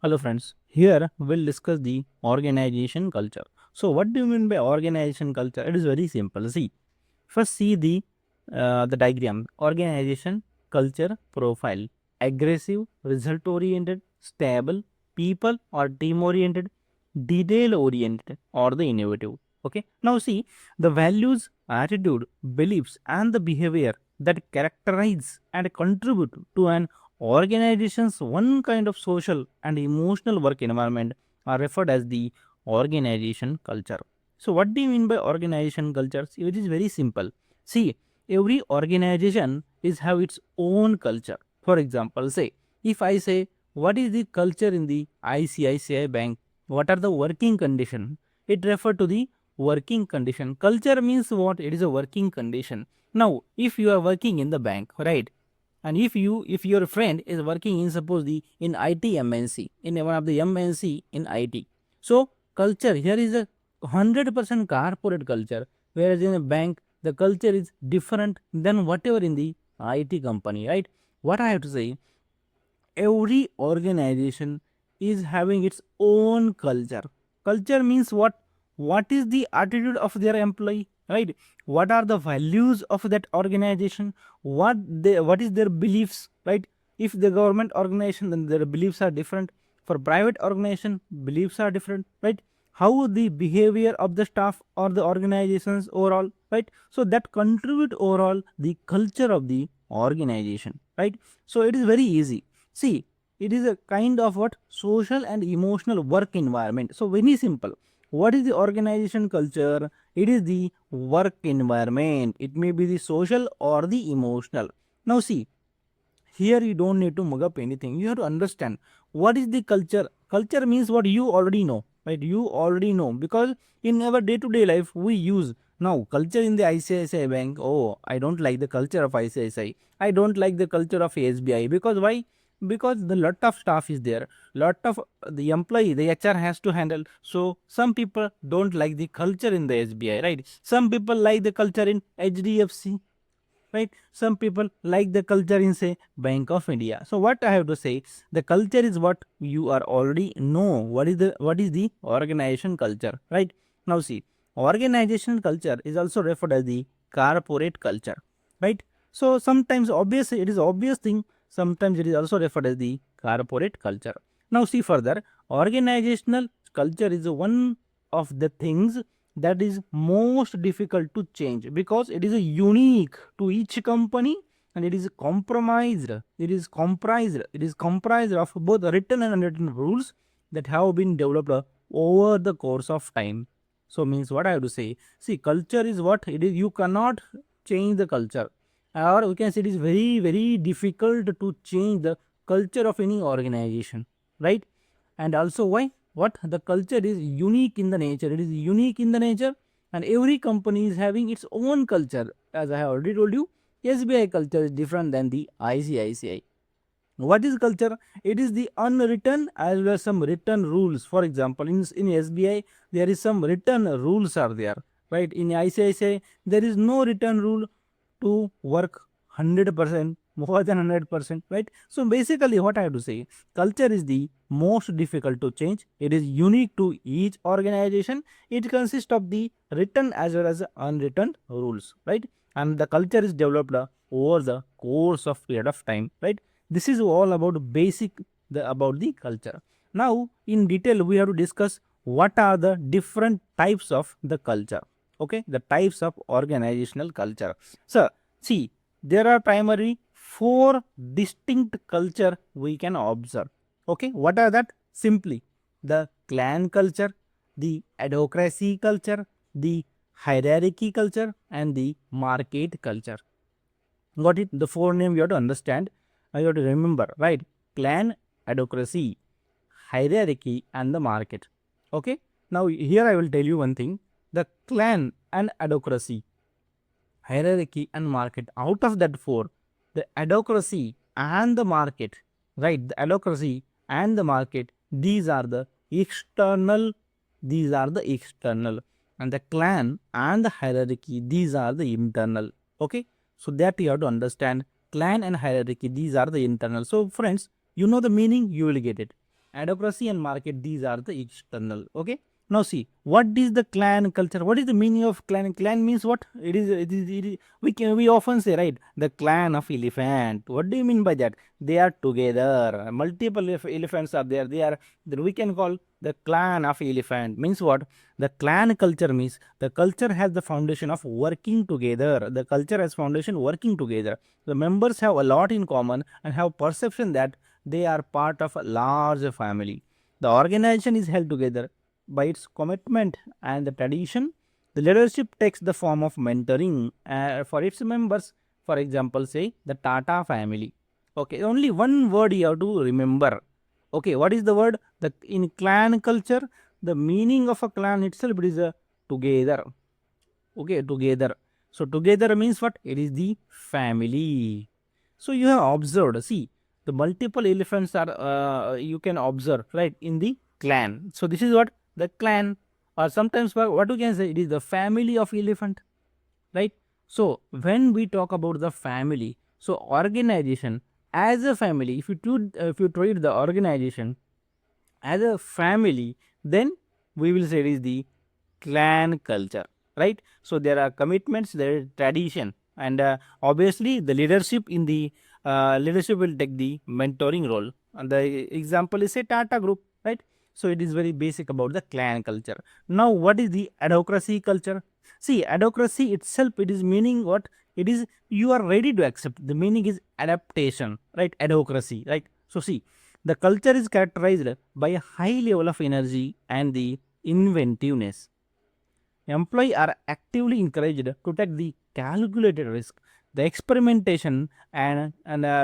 Hello friends, here we'll discuss the organization culture. So what do you mean by organization culture? It is very simple. See, first see the diagram. Organization culture profile. Aggressive, result oriented, stable, people or team oriented, detail oriented or the innovative. Okay. Now see the values, attitude, beliefs and the behavior that characterize and contribute to an organization's one kind of social and emotional work environment are referred as the organization culture. So, what do you mean by organization culture? See, it is very simple. See, every organization is have its own culture. For example, say if I say what is the culture in the ICICI Bank, what are the working condition? It refer to the working condition. Culture means what? It is a working condition. Now, if you are working in the bank, right? And if your friend is working in suppose the in IT MNC in one of the MNC in IT, so culture here is a 100% corporate culture, whereas in a bank the culture is different than whatever in the IT company, right? What I have to say, every organization is having its own culture. Culture means what? What is the attitude of their employee, right? What are the values of that organization? What is their beliefs, right? If the government organization, then their beliefs are different. For private organization, beliefs are different, right? How the behavior of the staff or the organizations overall, right? So that contribute overall the culture of the organization, right? So it is very easy. See, it is a kind of what? Social and emotional work environment. So very simple. What is the organization culture? It is the work environment. It may be the social or the emotional. Now see, here you don't need to mug up anything. You have to understand what is the culture. Culture means what you already know, right? You already know because in our day-to-day life we use now culture in the ICICI Bank. Oh, I don't like the culture of ICICI. I don't like the culture of SBI because why? Because the lot of staff is there, lot of the employee, the HR has to handle. So some people don't like the culture in the SBI, right? Some people like the culture in HDFC, right? Some people like the culture in say Bank of India. So what I have to say, the culture is what you are already know. What is the organization culture, right? Now see, organization culture is also referred as the corporate culture, right? So sometimes obvious, it is obvious thing, sometimes it is also referred as the corporate culture. Now see further, organizational culture is one of the things that is most difficult to change because it is a unique to each company, and it is comprised of both written and unwritten rules that have been developed over the course of time. So means what I have to say, see, culture is what it is. You cannot change the culture, or we can say it is very very difficult to change the culture of any organization, right? And also why? What? The culture is unique in the nature. It is unique in the nature, and every company is having its own culture. As I have already told you, SBI culture is different than the ICICI. What is culture? It is the unwritten as well as some written rules. For example, in SBI there is some written rules are there, right? In ICICI there is no written rule to work 100%, more than 100%, right? So basically what I have to say, culture is the most difficult to change. It is unique to each organization. It consists of the written as well as unwritten rules, right? And the culture is developed over the course of period of time, right? This is all about basic about the culture. Now in detail we have to discuss what are the different types of the culture. Okay, the types of organizational culture. So see, there are primarily four distinct culture we can observe. Okay, what are that? Simply the clan culture, the adhocracy culture, the hierarchy culture, and the market culture. Got it? The four name you have to understand. You have to remember, right? Clan, adhocracy, hierarchy, and the market. Okay. Now here I will tell you one thing. The clan and adhocracy, hierarchy, and market. Out of that four, the adhocracy and the market, right? The adhocracy and the market. These are the external. These are the external, and the clan and the hierarchy. These are the internal. Okay, so that you have to understand, clan and hierarchy, these are the internal. So friends, you know the meaning, you will get it. adhocracy and market, these are the external. Okay, now see, what is the clan culture? What is the meaning of clan? Clan means what? It is we often say, right, the clan of elephant. What do you mean by that? They are together, multiple elephants are there, they are, then we can call the clan of elephant. Means what? The clan culture means the culture has the foundation of working together. The culture has foundation working together. The members have a lot in common and have perception that they are part of a large family. The organization is held together by its commitment and the tradition. The leadership takes the form of mentoring for its members. For example, say the Tata family. Okay, only one word you have to remember. Okay, what is the word? The in clan culture, the meaning of a clan itself, it is a together. Okay, together. So together means what? It is the family. So you have observed, see, the multiple elephants are you can observe, right, in the clan. So this is what the clan, or sometimes what you can say, it is the family of elephant, right? So when we talk about the family, so organization as a family, if you treat the organization as a family, then we will say it is the clan culture, right? So there are commitments, there is tradition, and obviously the leadership in the leadership will take the mentoring role. And the example is a Tata group, right? So it is very basic about the clan culture. Now what is the adhocracy culture? See, adhocracy itself, it is meaning what? It is you are ready to accept. The meaning is adaptation, right? Adhocracy, right? So see, the culture is characterized by a high level of energy and the inventiveness. Employees are actively encouraged to take the calculated risk, the experimentation, and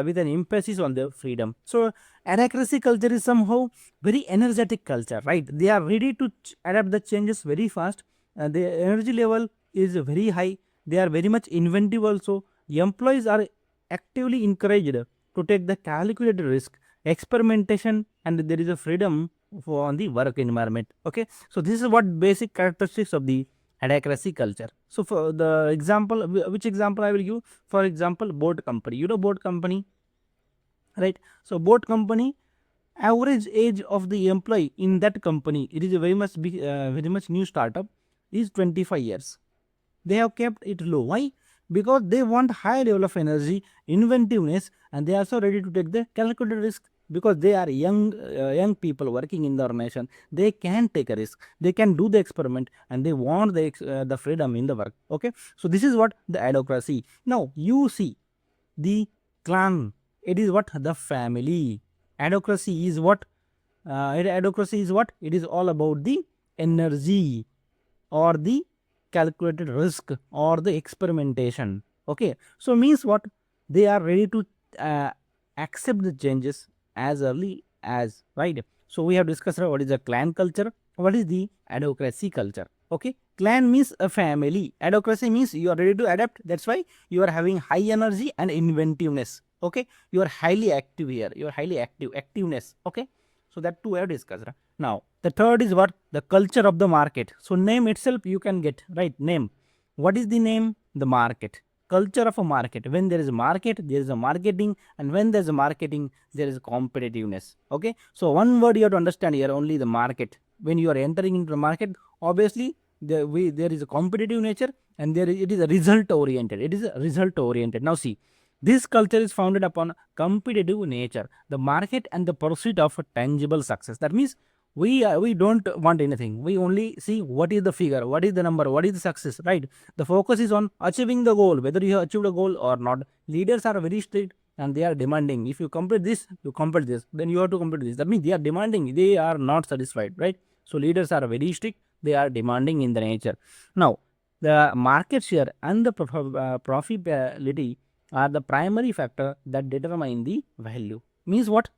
with an emphasis on the freedom. So, adhocracy culture is somehow very energetic culture, right? They are ready to adapt the changes very fast. The energy level is very high. They are very much inventive also. Employees are actively encouraged to take the calculated risk, experimentation, and there is a freedom for on the work environment. Okay, so this is what basic characteristics of the adhocracy culture. So for the example, which example I will give? For example, boat company. You know boat company, right? So boat company, average age of the employee in that company, it is a very much big, very much new startup, is 25 years. They have kept it low. Why? Because they want high level of energy, inventiveness, and they are also ready to take the calculated risk, because they are young people working in the organization. They can take a risk, they can do the experiment, and they want the freedom in the work. Okay, so this is what the adhocracy. Now you see the clan, it is what? The family. Adhocracy is what? Adhocracy is what? It is all about the energy, or the calculated risk, or the experimentation. Okay, so means what? They are ready to uh, accept the changes as early as, right? So we have discussed what is the clan culture, what is the adhocracy culture. Okay, clan means a family, adhocracy means you are ready to adapt, that's why you are having high energy and inventiveness. Okay, you are highly active here, you are highly activeness. Okay, so that two we have discussed. Now the third is what? The culture of the market. So name itself you can get, right? Name, what is the name? The market. Culture of a market. When there is a market, there is a marketing, and when there is a marketing, there is competitiveness. Okay, so one word you have to understand here, only the market. When you are entering into the market, obviously there is a competitive nature, and it is a result oriented. It is a result oriented. Now see, this culture is founded upon competitive nature, the market, and the pursuit of a tangible success. That means we don't want anything, we only see what is the figure, what is the number, what is the success, right? The focus is on achieving the goal, whether you have achieved a goal or not. Leaders are very strict, and they are demanding, if you complete this, you complete this, then you have to complete this. That means they are demanding, they are not satisfied, right? So leaders are very strict, they are demanding in the nature. Now the market share and the profitability are the primary factor that determine the value. Means what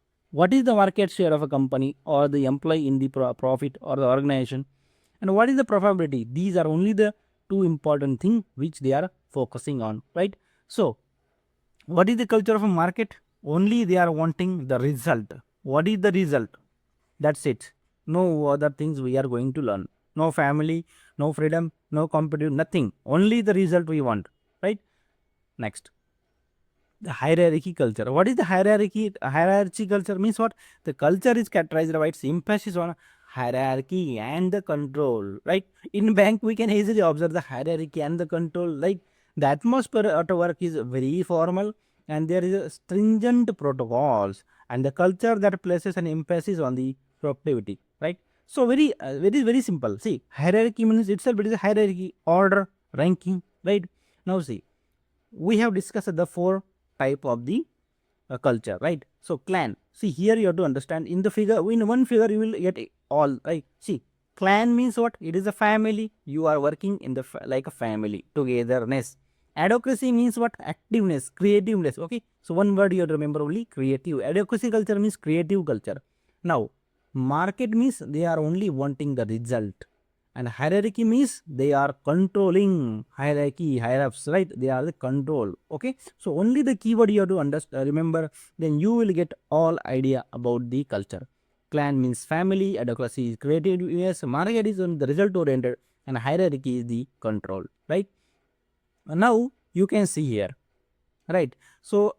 is the market share of a company or the employee in the profit or the organization, and what is the profitability? These are only the two important things which they are focusing on, right? So what is the culture of a market? Only they are wanting the result. What is the result? That's it. No other things we are going to learn. No family, no freedom, no competitive, nothing. Only the result we want, right? Next. The hierarchy culture. What is the hierarchy? Hierarchy culture means what? The culture is characterized by its emphasis on hierarchy and the control, right? In bank, we can easily observe the hierarchy and the control. Like the atmosphere at work is very formal, and there is a stringent protocols, and the culture that places an emphasis on the productivity, right? So very simple. See, hierarchy means itself it is a hierarchy, order, ranking, right? Now see, we have discussed the four type of the culture, right? So clan, see here you have to understand, in the figure, in one figure you will get all, right? See, clan means what? It is a family, you are working in the like a family, togetherness. Advocacy means what? Activeness, creativeness. Okay, so one word you have to remember only, creative. Advocacy culture means creative culture. Now market means they are only wanting the result, and hierarchy means they are controlling. Hierarchy, hierarchs, right? They are the control. Okay, so only the keyword you have to understand, remember, then you will get all idea about the culture. Clan means family, advocacy is creativeness, market is on the result oriented, and hierarchy is the control, right? Now you can see here, right? So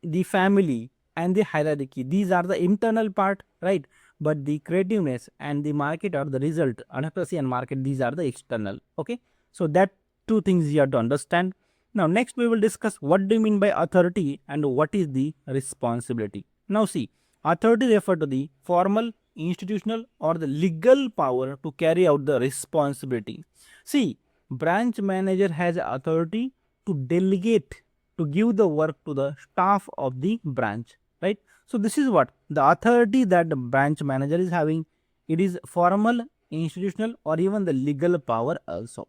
the family and the hierarchy, these are the internal part, right? But the creativeness and the market are the result. Advocacy and market, these are the external. Okay, so that two things you have to understand. Now next we will discuss what do you mean by authority and what is the responsibility. Now see, authority refer to the formal, institutional or the legal power to carry out the responsibility. See, branch manager has authority to delegate, to give the work to the staff of the branch, right? So this is what the authority that the branch manager is having. It is formal, institutional or even the legal power also.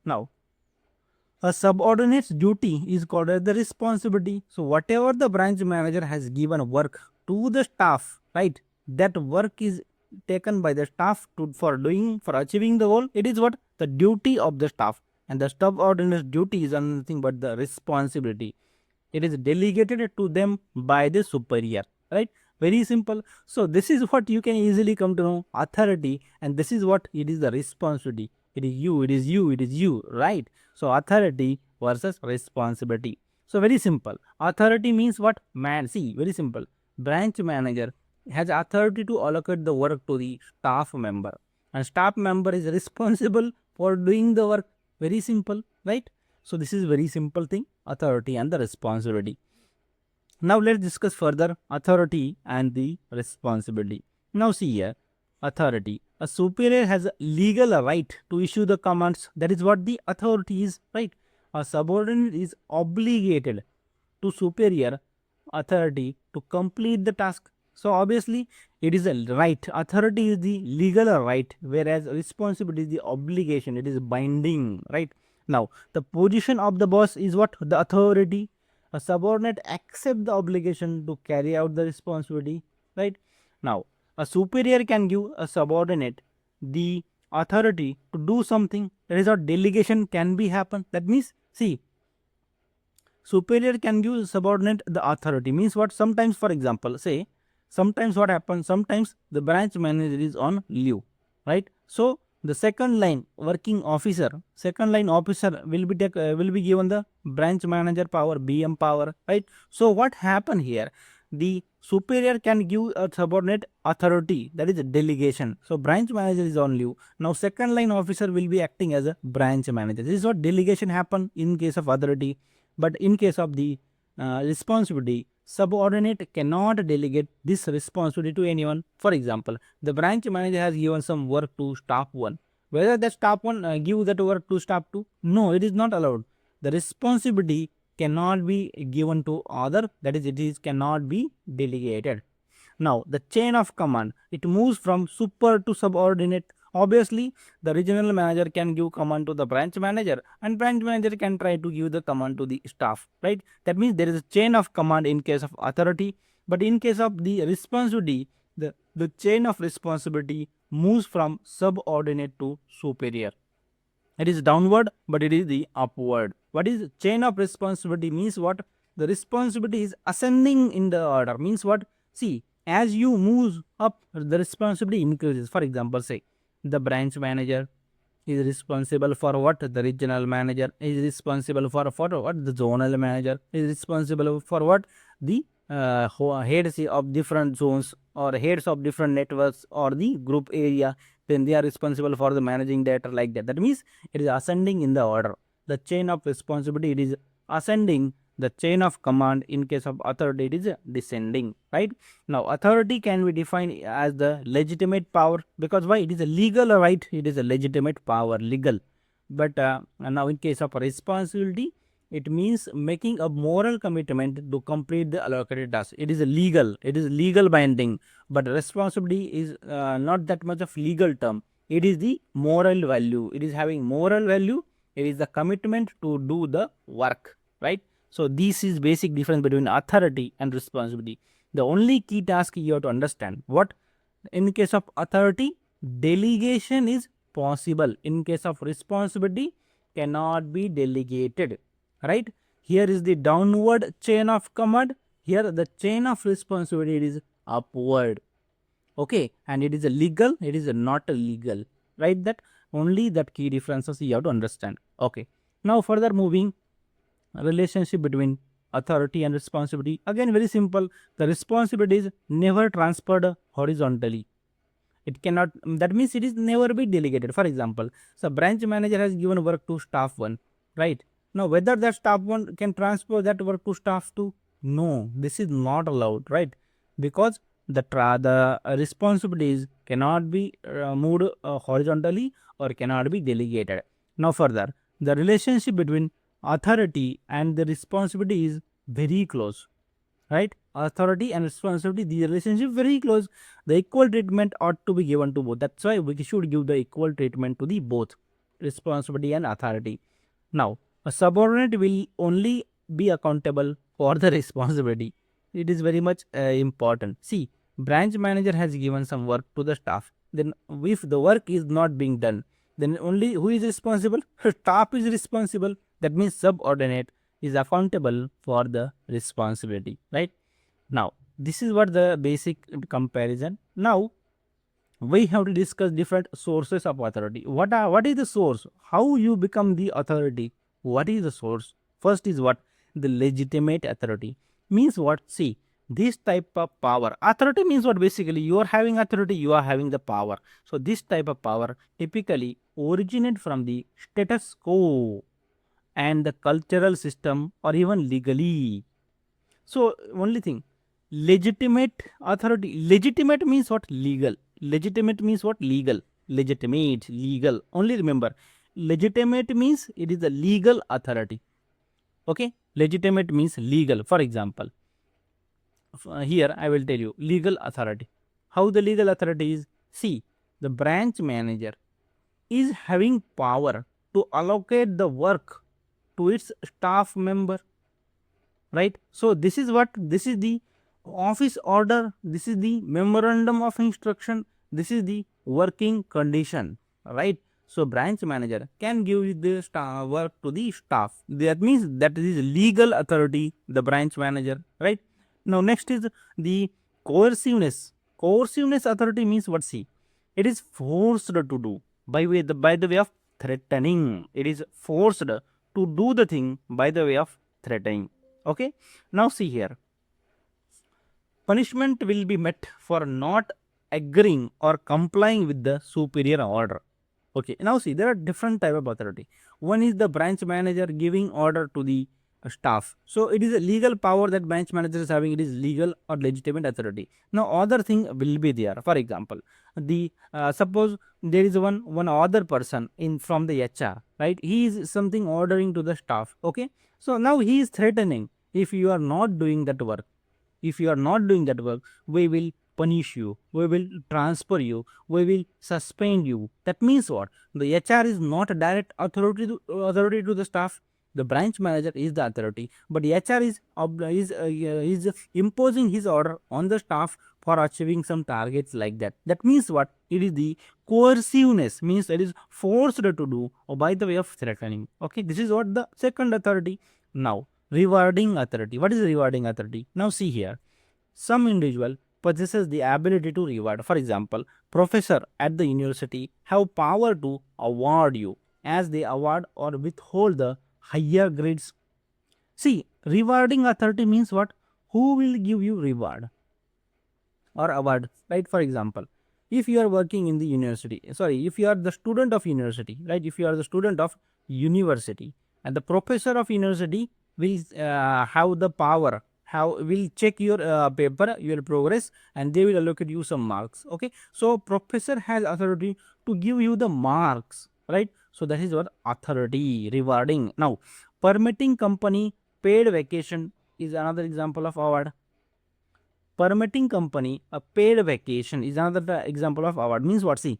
Now a subordinate's duty is called as the responsibility. So whatever the branch manager has given work to the staff, right, that work is taken by the staff to, for doing, for achieving the goal. It is what? The duty of the staff, and the subordinate's duty is nothing but the responsibility. It is delegated to them by the superior, right? Very simple. So this is what you can easily come to know, authority, and this is what it is, the responsibility. It is you, it is you, it is you, right? So authority versus responsibility. So very simple. Authority means what? Man, see, very simple. Branch manager has authority to allocate the work to the staff member, and staff member is responsible for doing the work. Very simple, right? So this is very simple thing, authority and the responsibility. Now let's discuss further authority and the responsibility. Now see here, authority. A superior has a legal right to issue the commands. That is what the authority is, right? A subordinate is obligated to superior authority to complete the task. So obviously it is a right. Authority is the legal right, whereas responsibility is the obligation. It is binding, right? Now the position of the boss is what? The authority. A subordinate accept the obligation to carry out the responsibility, right? Now a superior can give a subordinate the authority to do something. That is what delegation can be happen. That means, see, superior can give subordinate the authority. Means what? Sometimes, for example, say, sometimes what happens, sometimes the branch manager is on leave, right? So the second line working officer, second line officer will be will be given the branch manager power, BM power, right? So what happened here, the superior can give a subordinate authority, that is a delegation. So branch manager is on leave, now second line officer will be acting as a branch manager. This is what delegation happen in case of authority. But in case of the responsibility, subordinate cannot delegate this responsibility to anyone. For example, the branch manager has given some work to staff 1. Whether that staff 1 give that work to staff 2? No, it is not allowed. The responsibility cannot be given to other, that is, it is cannot be delegated. Now the chain of command, it moves from super to subordinate. Obviously the regional manager can give command to the branch manager, and branch manager can try to give the command to the staff, right? That means there is a chain of command in case of authority. But in case of the responsibility, the chain of responsibility moves from subordinate to superior. It is downward, but it is the upward. What is chain of responsibility? Means what? The responsibility is ascending in the order. Means what? See, as you move up, the responsibility increases. For example, say the branch manager, is responsible for what? The regional manager is responsible for what? The zonal manager is responsible for what? The heads of different zones or heads of different networks or the group area. Then they are responsible for the managing data like that. That means it is ascending in the order. The chain of responsibility, it is ascending. The chain of command in case of authority, it is descending, right? Now authority can be defined as the legitimate power, because why? It is a legal right, it is a legitimate power, legal. But now in case of responsibility, it means making a moral commitment to complete the allocated task. It is a legal, it is legal binding. But responsibility is not that much of legal term. It is the moral value, it is having moral value, it is the commitment to do the work, right? So this is basic difference between authority and responsibility. The only key task you have to understand, what? In case of authority, delegation is possible. In case of responsibility, cannot be delegated, right? Here is the downward chain of command. Here the chain of responsibility is upward. Okay, and it is a legal, it is a not a legal, right? That only that key differences you have to understand. Okay, now further moving, relationship between authority and responsibility. Again, very simple. The responsibility is never transferred horizontally. It cannot, that means it is never be delegated. For example, so branch manager has given work to staff 1, right? Now whether that staff 1 can transfer that work to staff 2, no, this is not allowed, right? Because the responsibilities cannot be moved horizontally or cannot be delegated. Now further, the relationship between authority and the responsibility is very close, right? Authority and responsibility, the relationship very close. The equal treatment ought to be given to both. That's why we should give the equal treatment to the both responsibility and authority. Now a subordinate will only be accountable for the responsibility. It is very much important. See, branch manager has given some work to the staff, then if the work is not being done, then only who is responsible? Staff is responsible. That means subordinate is accountable for the responsibility, right? Now this is what the basic comparison. Now we have to discuss different sources of authority. What is the source? How you become the authority? What is the source? First is what? The legitimate authority. Means what? See, this type of power, authority means what? Basically you are having authority, you are having the power. So this type of power typically originate from the status quo and the cultural system or even legally. So only thing, legitimate authority. Legitimate means what? Legal. Legitimate means what? Legal. Legitimate, legal. Only remember, legitimate means it is a legal authority. Okay, legitimate means legal. For example, here I will tell you legal authority. How the legal authority is? See, the branch manager is having power to allocate the work to its staff member, right? So this is what? This is the office order, this is the memorandum of instruction, this is the working condition, right? So branch manager can give the work to the staff. That means that is legal authority, the branch manager, right? Now next is the coerciveness. Coerciveness authority means what? See, it is forced to do by the way of threatening. It is forced to do the thing by the way of threatening. Okay, now see here, punishment will be met for not agreeing or complying with the superior order. Okay, now see, there are different type of authority. One is the branch manager giving order to the staff. So it is a legal power that branch manager is having. It is legal or legitimate authority. Now other thing will be there. For example, the suppose there is one other person in from the HR, right? He is something ordering to the staff. Okay, so now he is threatening, if you are not doing that work, if you are not doing that work, we will punish you, we will transfer you, we will suspend you. That means what? The HR is not a direct authority to the staff. The branch manager is the authority, but HR is imposing his order on the staff for achieving some targets like that. That means what? It is the coerciveness, means it is forced to do or by the way of threatening. Okay, this is what the second authority. Now rewarding authority. What is rewarding authority? Now see here, some individual possesses the ability to reward. For example, professor at the university have power to award you as they award or withhold the higher grades. See, rewarding authority means what? Who will give you reward or award, right? For example, if you are working in the university, sorry, if you are the student of university, right? If you are the student of university and the professor of university will have the power, how will check your paper, your progress, and they will allocate you some marks. Okay, so professor has authority to give you the marks, right? So that is what authority, rewarding. Now, permitting company paid vacation is another example of award. Permitting company a paid vacation is another example of award. Means what? See,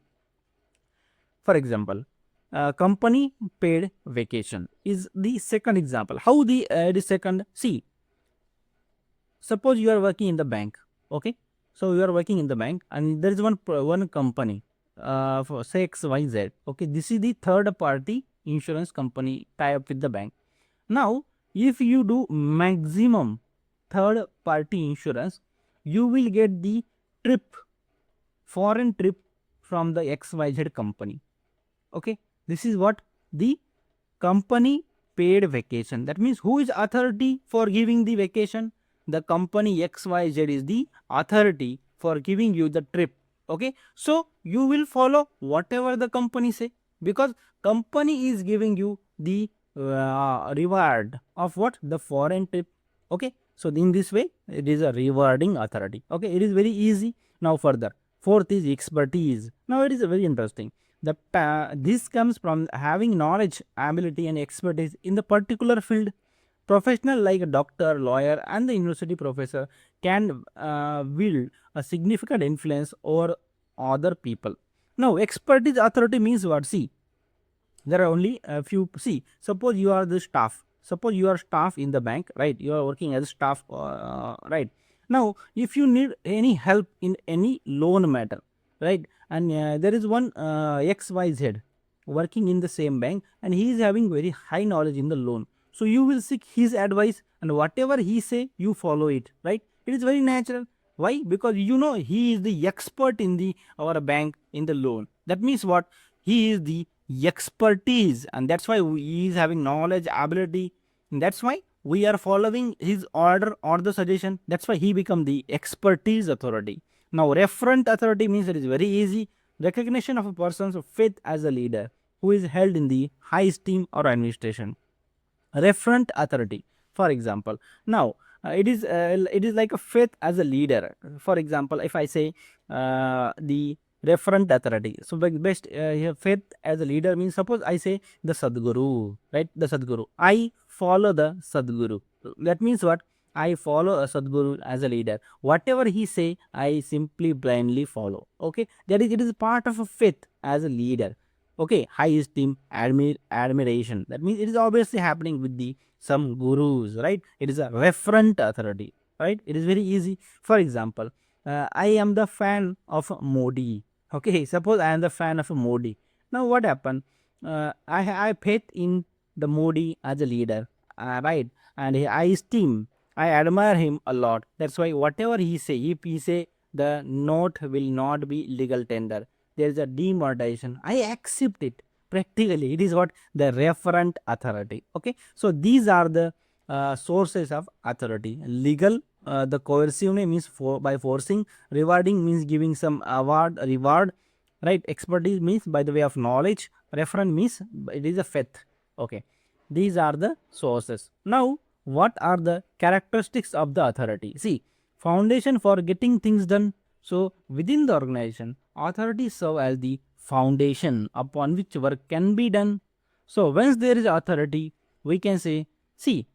for example, company paid vacation is the second example. How the second? See, suppose you are working in the bank. Okay, so you are working in the bank and there is one company for say XYZ. Okay, this is the third party insurance company tie up with the bank. Now, if you do maximum third party insurance, you will get the trip, foreign trip from the XYZ company. Okay, this is what the company paid vacation. That means who is authority for giving the vacation? The company XYZ is the authority for giving you the trip. Okay, so you will follow whatever the company say because company is giving you the reward of what? The foreign trip. Okay, so in this way it is a rewarding authority. Okay, it is very easy. Now further, fourth is expertise. Now it is very interesting. This comes from having knowledge, ability and expertise in the particular field. Professional like a doctor, lawyer and the university professor can wield a significant influence over other people. Now expertise authority means what? See, there are only a few. See, suppose you are the staff, suppose you are staff in the bank, right? You are working as staff, right? Now if you need any help in any loan matter, right, and there is one XYZ working in the same bank and he is having very high knowledge in the loan, so you will seek his advice and whatever he say you follow it, right? It is very natural. Why? Because you know he is the expert in the our bank in the loan. That means what? He is the expertise and that's why he is having knowledge, ability, and that's why we are following his order or the suggestion. That's why he become the expertise authority. Now referent authority means it is very easy. Recognition of a person's faith as a leader who is held in the high esteem or administration. Referent authority, for example, now it is like a faith as a leader. For example, if I say the referent authority, so best faith as a leader means, suppose I say the Sadguru, right? The Sadguru, I follow the Sadguru. That means what? I follow a Sadguru as a leader. Whatever he say, I simply blindly follow. Okay, that is, it is part of a faith as a leader. Okay, high esteem, admiration. That means it is obviously happening with the some gurus, right? It is a referent authority, right? It is very easy. For example, I am the fan of Modi. Okay, suppose I am the fan of Modi. Now what happened? I faith in the Modi as a leader, right? And I esteem, I admire him a lot. That's why whatever he say, if he say the note will not be legal tender, there is a demonetization, I accept it. Practically it is what? The referent authority. Okay, so these are the sources of authority. Legal, the coercive means by forcing. Rewarding means giving some reward, right? Expertise means by the way of knowledge. Referent means it is a faith. Okay, these are the sources. Now what are the characteristics of the authority? See, foundation for getting things done. So within the organization, authorities serve as the foundation upon which work can be done. So once there is authority, we can say, see,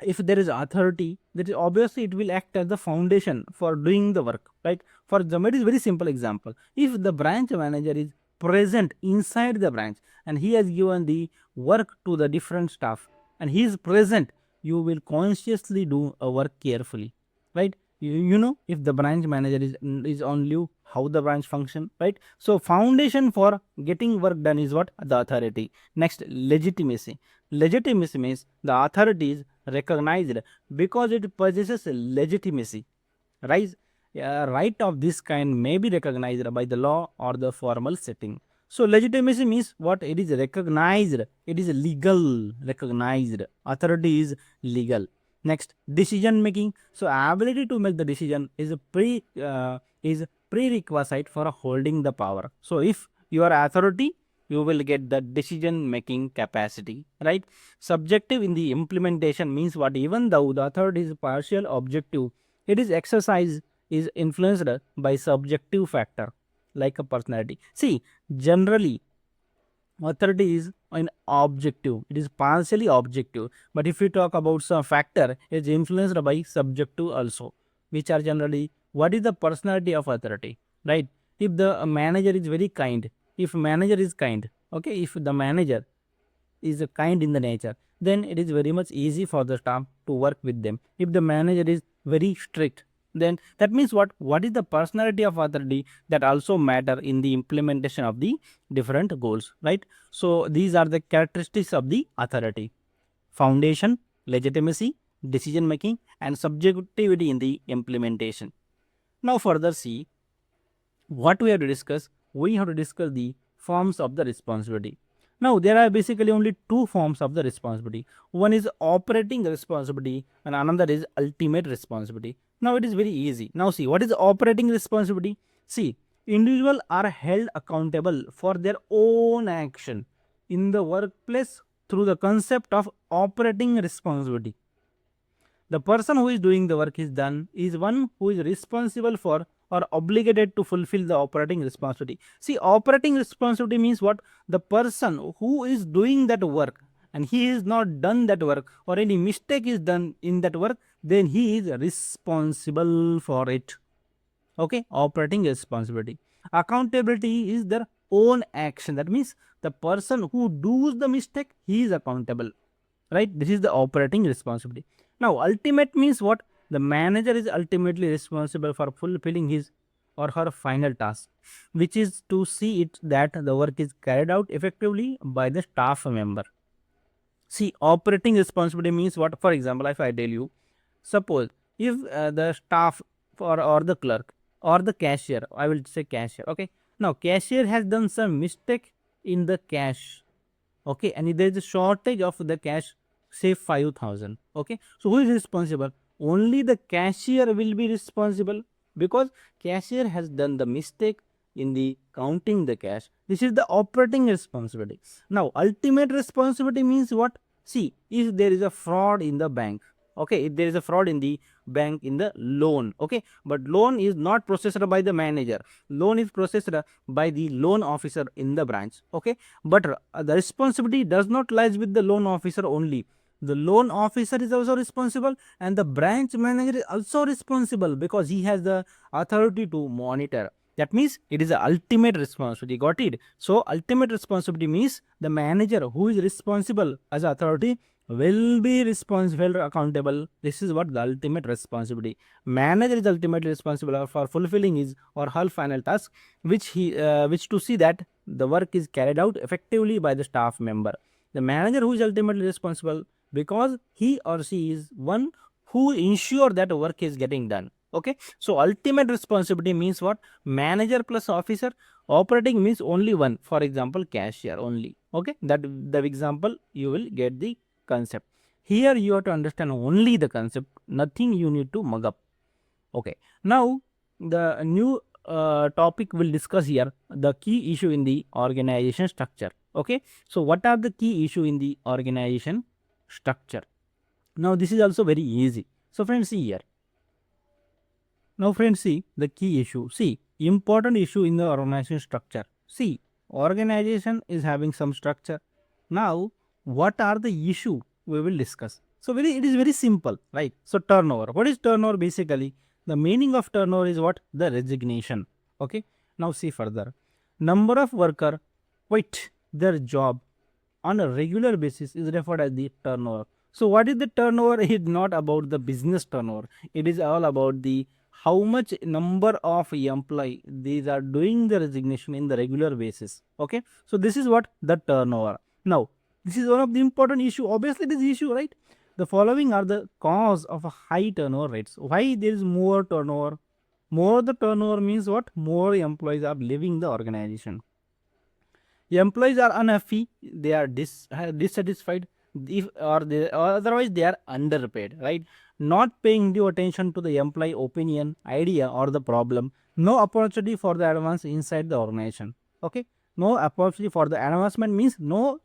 if there is authority, that is obviously it will act as the foundation for doing the work, right? For example, it is very simple example. If the branch manager is present inside the branch and he has given the work to the different staff and he is present, you will consciously do a work carefully, right? You know if the branch manager is on leave, how the branch function, right? So foundation for getting work done is what? The authority. Next, legitimacy. Legitimacy means the authority is recognized because it possesses legitimacy, right? A right of this kind may be recognized by the law or the formal setting. So legitimacy means what? It is recognized. It is legal, recognized. Authority is legal. Next, decision making. So ability to make the decision is a prerequisite for holding the power. So if you are authority, you will get the decision making capacity, right? Subjective in the implementation means what? Even though the authority is partial objective, it is exercise is influenced by subjective factor like a personality. See, generally authority is an objective, it is partially objective, but if we talk about some factor, it is influenced by subjective also, which are generally what is the personality of authority, right? If the manager is very kind, if manager is kind, okay, if the manager is kind in the nature, then it is very much easy for the staff to work with them. If the manager is very strict, then that means what is the personality of authority that also matter in the implementation of the different goals, right? So these are the characteristics of the authority: foundation, legitimacy, decision making, and subjectivity in the implementation. Now further see what we have to discuss. We have to discuss the forms of the responsibility. Now there are basically only two forms of the responsibility. One is operating responsibility and another is ultimate responsibility. Now it is very easy. Now see, what is operating responsibility? See, individuals are held accountable for their own action in the workplace through the concept of operating responsibility. The person who is doing the work is done is one who is responsible for or obligated to fulfill the operating responsibility. See, operating responsibility means what? The person who is doing that work and he is not done that work or any mistake is done in that work, then he is responsible for it. Okay, operating responsibility. Accountability is their own action. That means the person who does the mistake, he is accountable, right? This is the operating responsibility. Now ultimate means what? The manager is ultimately responsible for fulfilling his or her final task, which is to see it that the work is carried out effectively by the staff member. See, operating responsibility means what? For example, if I tell you, suppose if the staff or the clerk or the cashier, I will say cashier, okay? Now cashier has done some mistake in the cash, okay, and there is a shortage of the cash, say 5,000, okay? So who is responsible? Only the cashier will be responsible because cashier has done the mistake in the counting the cash. This is the operating responsibility. Now ultimate responsibility means what? See, if there is a fraud in the bank, okay, if there is a fraud in the bank in the loan, okay, but loan is not processed by the manager, loan is processed by the loan officer in the branch, okay, but the responsibility does not lies with the loan officer only. The loan officer is also responsible and the branch manager is also responsible because he has the authority to monitor. That means it is the ultimate responsibility. Got it? So ultimate responsibility means the manager who is responsible as authority will be responsible, accountable. This is what the ultimate responsibility. Manager is ultimately responsible for fulfilling his or her final task, which to see that the work is carried out effectively by the staff member. The manager who is ultimately responsible because he or she is one who ensure that work is getting done. Okay, so ultimate responsibility means what? Manager plus officer. Operating means only one, for example cashier only. Okay, that the example you will get the concept. Here you have to understand only the concept, nothing you need to mug up. Okay, now the new topic we'll discuss here, the key issue in the organization structure. Okay, so what are the key issue in the organization structure? Now this is also very easy. So friends, see here. Now friends, see the key issue. See, important issue in the organization structure. See, organization is having some structure. Now what are the issue we will discuss? So it is very simple, right? So turnover. What is turnover? Basically the meaning of turnover is what? The resignation. Okay, now see further. Number of worker quit their job on a regular basis is referred as the turnover. So what is the turnover? It is not about the business turnover. It is all about the how much number of employee these are doing the resignation in the regular basis. Okay, so this is what the turnover. Now this is one of the important issue. Obviously this issue, right? The following are the cause of a high turnover rates. Why there is more turnover? More the turnover means what? More employees are leaving the organization. Employees are unhappy, they are dissatisfied, if or otherwise they are underpaid, right? Not paying due attention to the employee opinion, idea, or the problem. No opportunity for the advance inside the organization. Okay, no opportunity for the advancement means no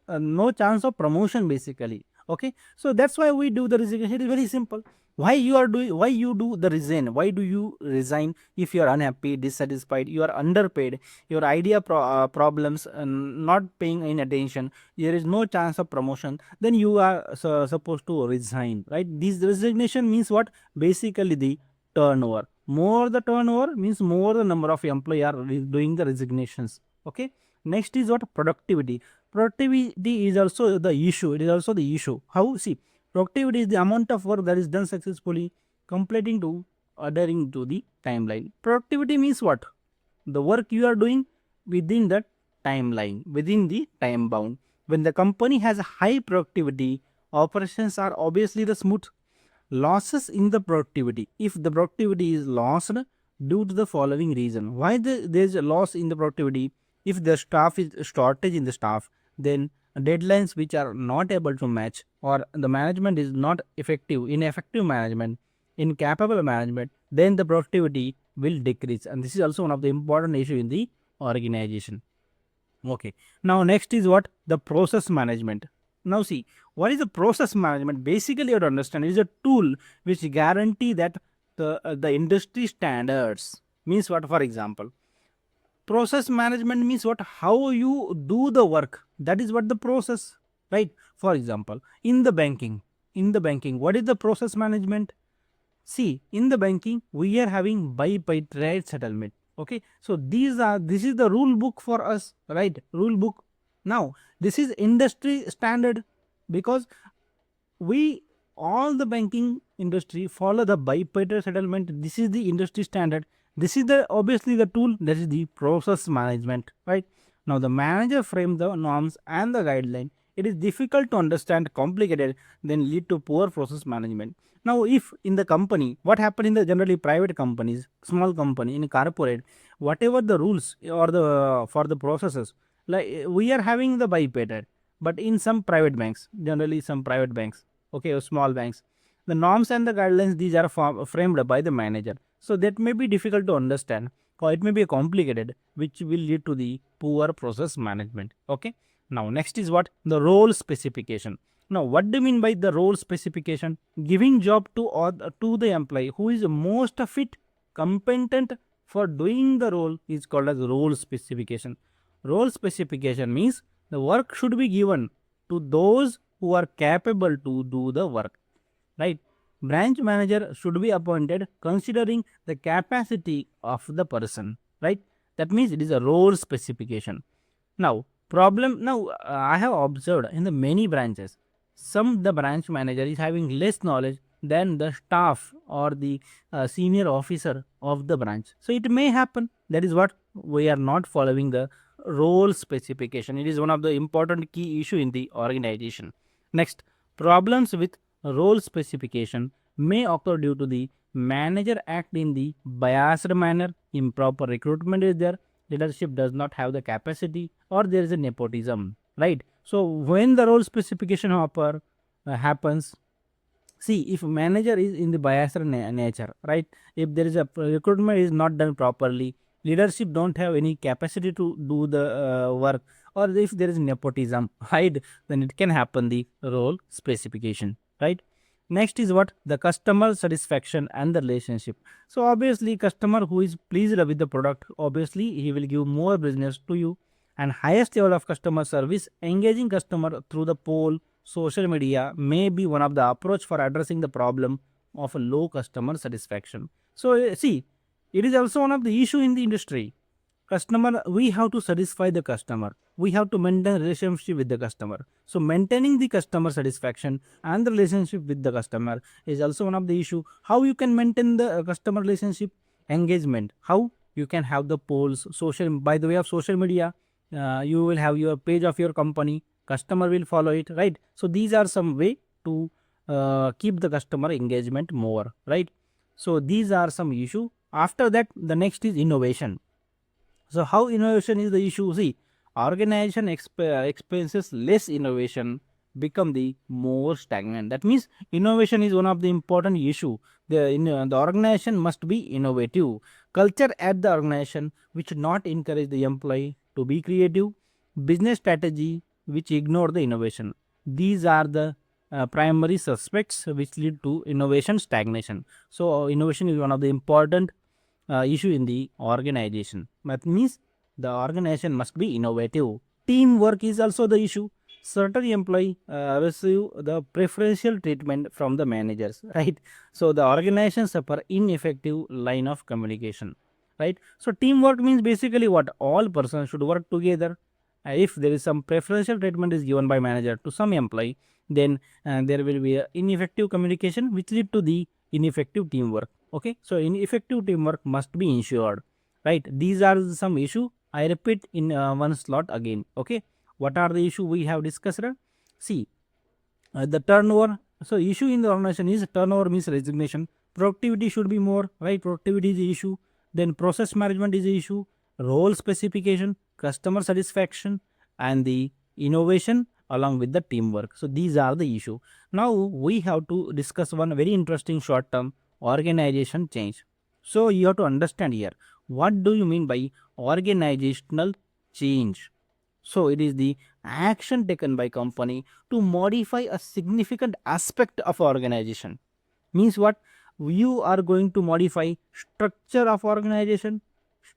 chance of promotion basically. Okay, so that's why we do the resignation. It is very simple. Why you do the resign? Why do you resign? If you are unhappy, dissatisfied, you are underpaid, your idea problems, not paying in attention, there is no chance of promotion, then you are supposed to resign, right? This resignation means what? Basically the turnover. More the turnover means more the number of employees are doing the resignations. Okay, next is what? Productivity. Productivity is also the issue. It is also the issue. How? See, productivity is the amount of work that is done successfully, completing to adhering to the timeline. Productivity means what? The work you are doing within the timeline, within the time bound. When the company has high productivity, operations are obviously the smooth. Losses in the productivity. If the productivity is lost due to the following reason, why there is a loss in the productivity? If the staff is shortage in the staff, then deadlines which are not able to match, or the management is not effective, ineffective management, incapable management, then the productivity will decrease, and this is also one of the important issue in the organization. Okay, now next is what? The process management. Now see, what is the process management? Basically you have to understand, it is a tool which guarantee that the industry standards. Means what? For example, process management means what? How you do the work, that is what the process, right? For example, in the banking, what is the process management? See, in the banking, we are having buy by trade settlement. Okay, so this is the rule book for us, right? Rule book. Now, this is industry standard, because we all the banking industry follow the buy by trade settlement. This is the industry standard. This is the obviously the tool, that is the process management, right? Now the manager frame the norms and the guideline. It is difficult to understand, complicated, then lead to poor process management. Now, if in the company, what happened in the generally private companies, small company, in corporate, whatever the rules or the for the processes, like we are having the buy pattern, but in some private banks, generally some private banks, okay, or small banks, the norms and the guidelines, these are framed by the manager. So that may be difficult to understand, or it may be complicated, which will lead to the poor process management. Okay. Now next is what? The role specification. Now, what do you mean by the role specification? Giving job to the employee who is most fit, competent for doing the role is called as role specification. Role specification means the work should be given to those who are capable to do the work, right? Branch manager should be appointed considering the capacity of the person, right? That means it is a role specification. Now, I have observed in the many branches, some the branch manager is having less knowledge than the staff or the senior officer of the branch. So it may happen. That is what we are not following the role specification. It is one of the important key issue in the organization. Next, problems with role specification may occur due to the manager act in the biased manner, improper recruitment is there, leadership does not have the capacity, or there is a nepotism, right? So when the role specification happens, see, if manager is in the biased nature, right? If there is a recruitment is not done properly, leadership don't have any capacity to do the work, or if there is nepotism, right, then it can happen the role specification, right? Next is what? The customer satisfaction and the relationship. So obviously customer who is pleased with the product, obviously he will give more business to you. And highest level of customer service, engaging customer through the poll, social media may be one of the approach for addressing the problem of a low customer satisfaction. So see, it is also one of the issue in the industry. Customer, we have to satisfy the customer, we have to maintain relationship with the customer. So maintaining the customer satisfaction and the relationship with the customer is also one of the issue. How you can maintain the customer relationship? Engagement. How? You can have the polls, social, by the way of social media, you will have your page of your company, customer will follow it, right? So these are some way to keep the customer engagement more, right? So these are some issue After that, the next is innovation. So how innovation is the issue? See, organization expenses less innovation become the more stagnant. That means innovation is one of the important issue. The organization must be innovative. Culture at the organization which not encourage the employee to be creative. Business strategy which ignore the innovation. These are the primary suspects which lead to innovation stagnation. So innovation is one of the important issue in the organization. That means the organization must be innovative. Teamwork is also the issue. Certain employee receive the preferential treatment from the managers, right? So the organization suffer ineffective line of communication, right? So teamwork means basically what? All persons should work together. If there is some preferential treatment is given by manager to some employee, then there will be a ineffective communication which lead to the ineffective teamwork. Okay, so ineffective teamwork must be ensured, right? These are some issue. I repeat in one slot again. Okay, what are the issue we have discussed? See, the turnover. So issue in the organization is turnover means resignation. Productivity should be more, right? Productivity is the issue. Then process management is the issue. Role specification, customer satisfaction, and the innovation along with the teamwork. So these are the issue. Now we have to discuss one very interesting short term organization change. So you have to understand here, what do you mean by organizational change? So it is the action taken by company to modify a significant aspect of organization. Means what? You are going to modify structure of organization,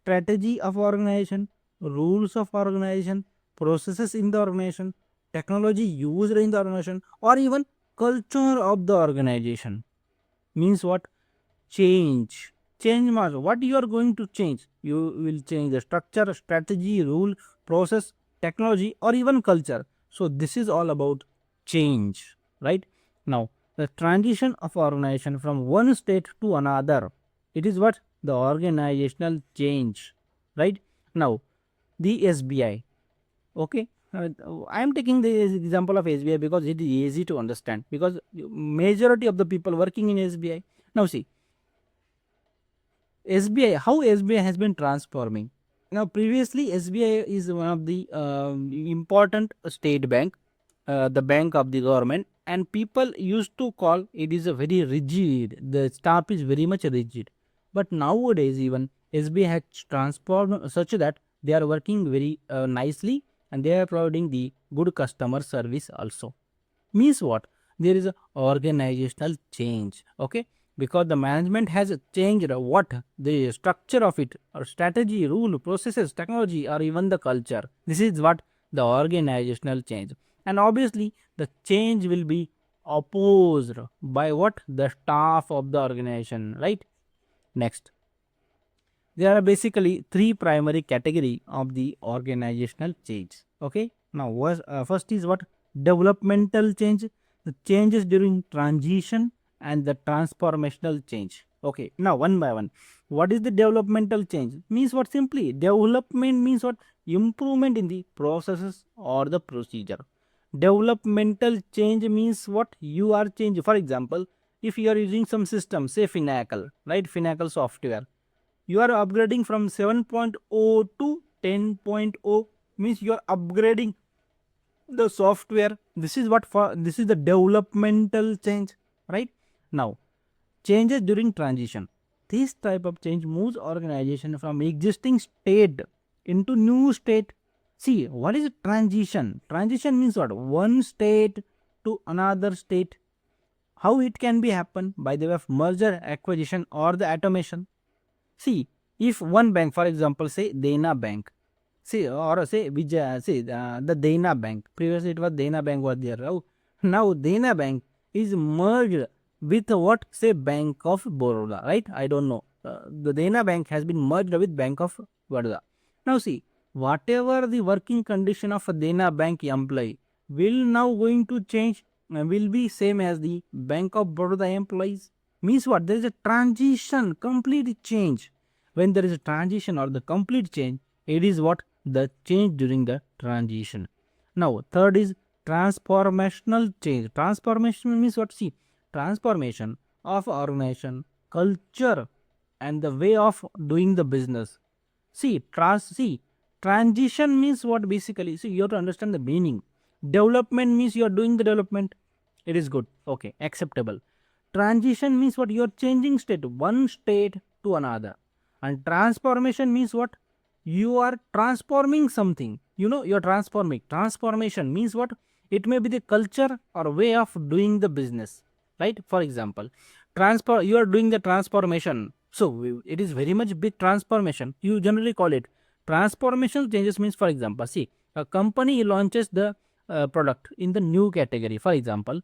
strategy of organization, rules of organization, processes in the organization, technology used in the organization, or even culture of the organization. Means what? Change means what you are going to change. You will change the structure, strategy, rule, process, technology, or even culture. So this is all about change, right? Now the transition of organization from one state to another, it is what? The organizational change, right? Now the SBI. Okay, I am taking the example of SBI because it is easy to understand, because majority of the people working in SBI. Now see, SBI, how SBI has been transforming. Now, previously, SBI is one of the important state bank, the bank of the government, and people used to call it is a very rigid. The staff is very much rigid. But nowadays, even SBI has transformed such that they are working very nicely, and they are providing the good customer service also. Means what? There is a organizational change. Okay, because the management has changed what? The structure of it, or strategy, rule, processes, technology, or even the culture. This is what? The organizational change. And obviously the change will be opposed by what? The staff of the organization, right? Next, there are basically three primary category of the organizational change. Okay, now first is what? Developmental change, the changes during transition, and the transformational change. Okay, now one by one, what is the developmental change? Means what? Simply development means what? Improvement in the processes or the procedure. Developmental change means what? You are changing. For example, if you are using some system, say Finacle, right? Finacle software, you are upgrading from 7.0 to 10.0, means you are upgrading the software. This is what? For this is the developmental change, right? Now changes during transition, this type of change moves organization from existing state into new state. See, what is transition? Transition means what? One state to another state. How it can be happen? By the way of merger, acquisition, or the automation. See, if one bank, for example, say Dena Bank, see, or say Vijay, see the Dena Bank. Previously, it was Dena Bank was there. Now Dena Bank is merged with what? Say Bank of Baroda, right? I don't know. The Dena Bank has been merged with Bank of Baroda. Now see, whatever the working condition of a Dena Bank employee will now going to change, will be same as the Bank of Baroda employees. Means what? There is a transition, complete change. When there is a transition or the complete change, it is what? The change during the transition. Now third is transformational change. Transformation means what? See, transformation of organization, culture, and the way of doing the business. See, transition means what basically? See, you have to understand the meaning. Development means you are doing the development. It is good. Okay, acceptable. Transition means what? You are changing state, one state to another. And transformation means what? You are transforming something. You know, you are transforming. Transformation means what? It may be the culture or way of doing the business, right? For example, you are doing the transformation, so it is very much big transformation, you generally call it transformation changes. Means, for example, see, a company launches the product in the new category. For example,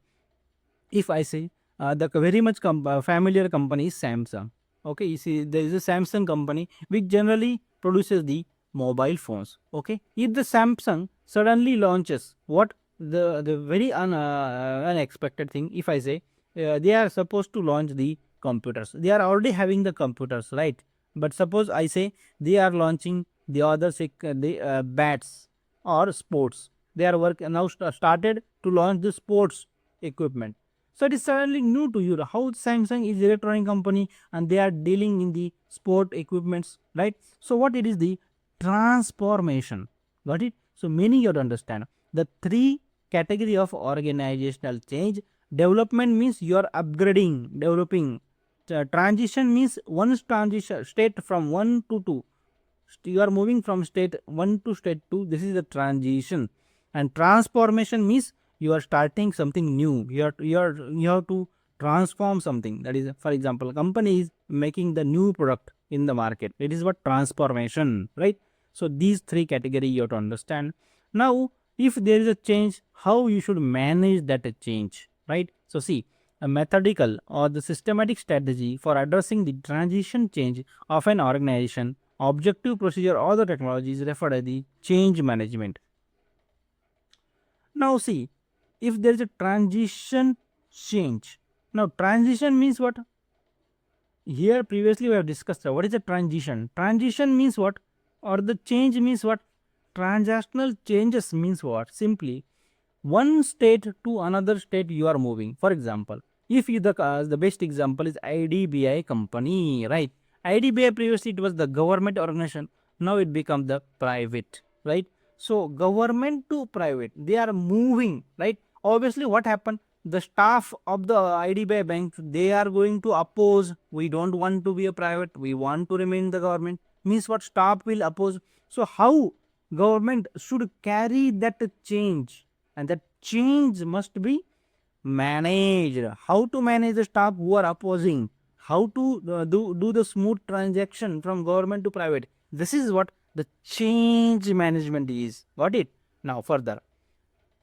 if I say the very much familiar company is Samsung. Okay, you see, there is a Samsung company which generally produces the mobile phones. Okay, if the Samsung suddenly launches what, the very unexpected thing, if I say they are supposed to launch the computers, they are already having the computers, right? But suppose I say they are launching the other the bats or sports, they are work now started to launch the sports equipment. So it is suddenly new to you how Samsung is electronic company and they are dealing in the sport equipments, right? So what it is, the transformation. Got it? So meaning you have to understand the three category of organizational change. Development means you are upgrading, developing. Transition means one transition state from 1 to 2. You are moving from state 1 to state 2. This is the transition. And transformation means you are starting something new. You have to transform something. That is, for example, company is making the new product in the market. It is what transformation, right? So these three category you have to understand. Now, if there is a change, how you should manage that change, right? So see, a methodical or the systematic strategy for addressing the transition change of an organization, objective procedure or the technology is referred as the change management. Now see, if there is a transition change, now transition means what? Here previously we have discussed what is a transition. Transition means what? Or the change means what? Transactional changes means what? Simply one state to another state you are moving. For example, if you the best example is IDBI company, right? IDBI previously it was the government organization, now it becomes the private, right? So government to private, they are moving, right? Obviously what happened, the staff of the IDBI bank, they are going to oppose, we don't want to be a private, we want to remain the government. Means what? Staff will oppose. So how government should carry that change, and that change must be managed. How to manage the staff who are opposing, how to do the smooth transaction from government to private. This is what the change management is. Got it? Now further,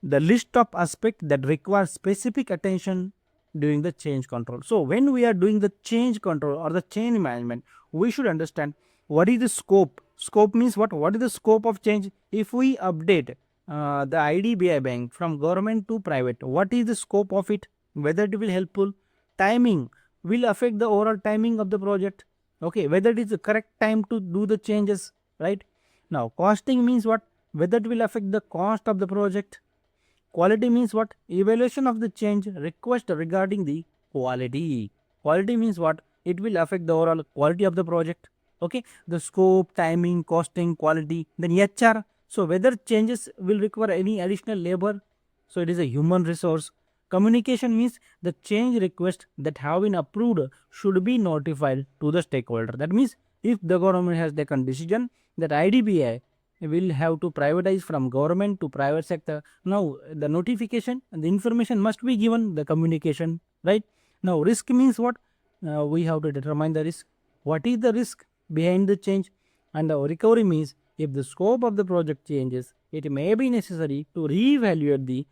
the list of aspects that require specific attention during the change control. So when we are doing the change control or the change management, we should understand what is the scope. Scope means what is the scope of change? If we update the IDBI bank from government to private, what is the scope of it? Whether it will helpful. Timing will affect the overall timing of the project. Okay, whether it is the correct time to do the changes, right? Now costing means what? Whether it will affect the cost of the project. Quality means what? Evaluation of the change request regarding the quality. Quality means what? It will affect the overall quality of the project. Okay, the scope, timing, costing, quality. Then HR. So whether changes will require any additional labor. So it is a human resource. Communication means the change request that have been approved should be notified to the stakeholder. That means if the government has taken decision that IDBI will have to privatize from government to private sector, now the notification and the information must be given, the communication, right? Now risk means what? We have to determine the risk. What is the risk behind the change? And the recovery means if the scope of the project changes, it may be necessary to reevaluate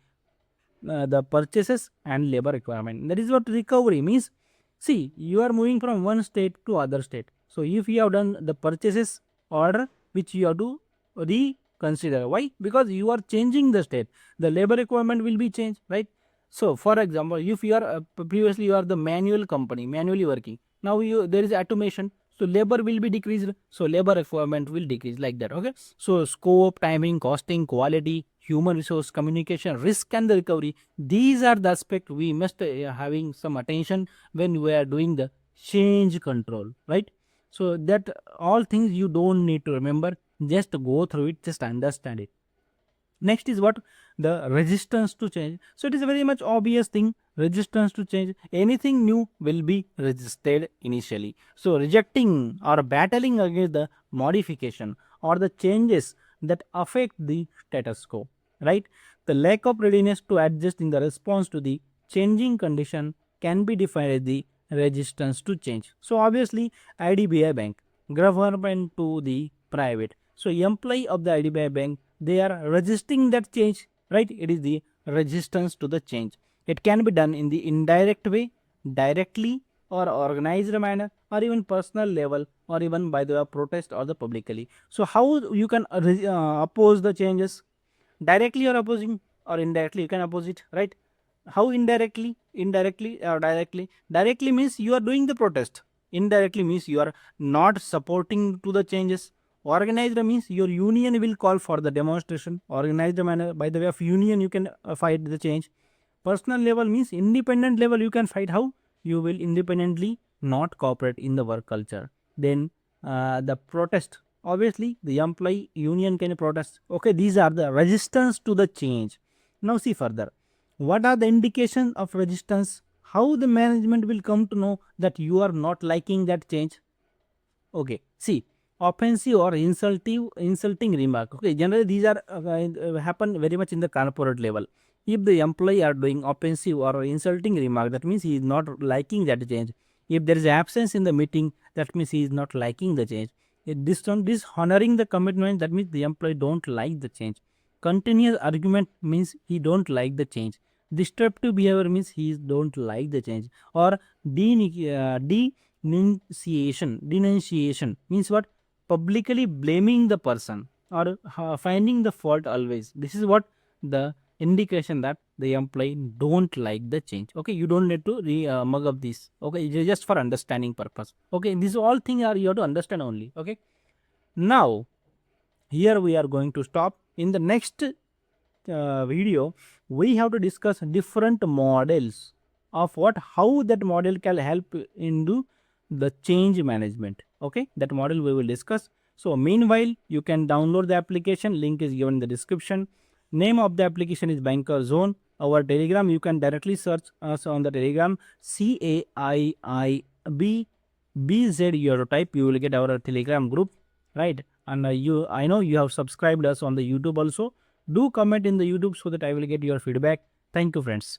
the purchases and labor requirement. That is what recovery means. See, you are moving from one state to other state. So if you have done the purchases order, which you have to reconsider. Why? Because you are changing the state. The labor requirement will be changed, right? So for example, if you are previously you are the manual company, manually working. Now there is automation, so labor will be decreased. So labor requirement will decrease, like that. Okay. So scope, timing, costing, quality, human resource, communication, risk, and the recovery. These are the aspects we must having some attention when we are doing the change control, right? So that all things you don't need to remember, just go through it, just understand it. Next is what? The resistance to change. So it is a very much obvious thing. Resistance to change. Anything new will be resisted initially. So rejecting or battling against the modification or the changes that affect the status quo, right? The lack of readiness to adjust in the response to the changing condition can be defined as the resistance to change. So obviously IDBI Bank, government to the private. So employee of the IDBI Bank, they are resisting that change, right? It is the resistance to the change. It can be done in the indirect way, directly, or organized manner, or even personal level, or even by the protest or the publicly. So how you can oppose the changes? Directly or opposing, or indirectly you can oppose it, right? How indirectly? Indirectly or directly? Directly means you are doing the protest. Indirectly means you are not supporting to the changes. Organized means your union will call for the demonstration. Organized manner, by the way of union, you can fight the change. Personal level means independent level, you can fight. How? You will independently not cooperate in the work culture. Then the protest, obviously the employee union can protest. Okay, these are the resistance to the change. Now see further, what are the indications of resistance? How the management will come to know that you are not liking that change? Okay, see, offensive or insulting remark. Okay, generally these are happen very much in the corporate level. If the employee are doing offensive or insulting remark, that means he is not liking that change. If there is absence in the meeting, that means he is not liking the change. If dishonoring the commitment, that means the employee don't like the change. Continuous argument means he don't like the change. Disruptive behavior means he don't like the change. Or denunciation means what? Publicly blaming the person or finding the fault always. This is what the indication that the employee don't like the change. Okay, you don't need to mug up this. Okay, just for understanding purpose. Okay, these all things are you have to understand only. Okay, now here we are going to stop. In the next video, we have to discuss different models of how that model can help into the change management. Okay, that model we will discuss. So meanwhile, you can download the application, link is given in the description. Name of the application is Banker Zone. Our Telegram, you can directly search us on the Telegram, CAIIB BZ, you have to type, you will get our Telegram group, right? And I know you have subscribed us on the YouTube also. Do comment in the YouTube so that I will get your feedback. Thank you, friends.